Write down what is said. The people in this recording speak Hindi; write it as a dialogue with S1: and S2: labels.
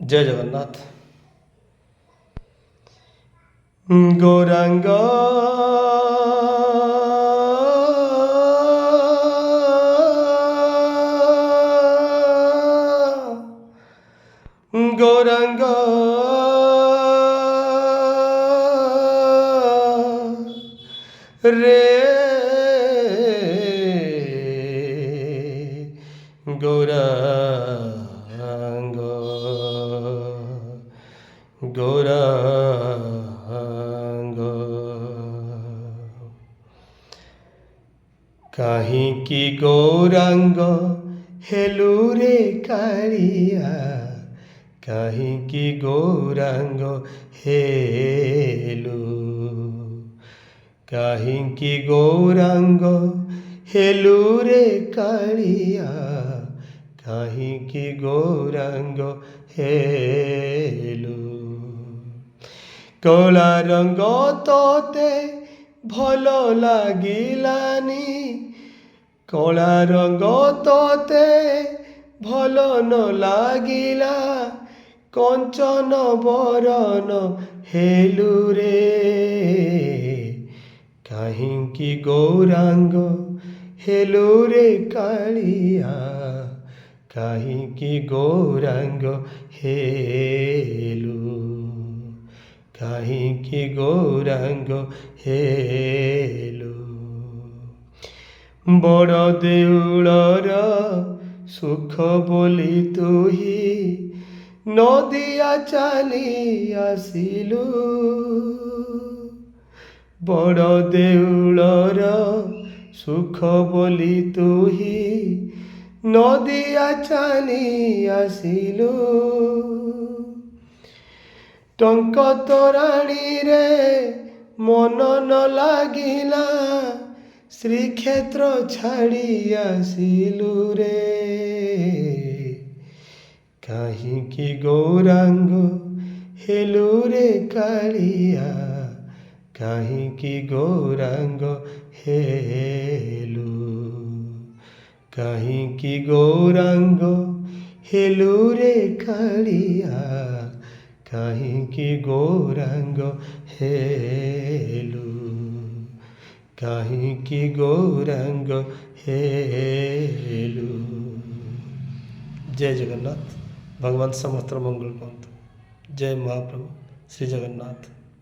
S1: जय जगन्नाथ। गौरांग गौरांग रे गौरांग गौरांग काहींकी गौरांग हेलु रे कालिया काहींकी गौरांग हेलु काहींकी गौरांग हेलु रे कालिया काहींकी गौरांग हेलु कला रंग तोते भल लागिलानी कला रंग तोते भल न लागिला कंचन बरन हेलु रे काहींकी गौरांग हेलु रे कालिया काहींकी गौरांग हेलु काहींकी गौरांग हेलु बड़ देउलर सुख बोली तुही नदिया चाली आसिलु बड़ देउलर सुख बोली तुही नदिया चाली आसिलु टंक तोराणी रे मन न लागिला श्रीक्षेत्र छाड़ी आसिलु रे काहींकी गौरांग हेलु रे कालिया काहींकी गौरांग हेलु काहींकी गौरांग हेलु रे कालिया काहींकी गौरांग हेलु काहींकी गौरांग हेलु। जय जगन्नाथ। भगवान समस्त मंगल पावतु। जय महाप्रभु श्री जगन्नाथ।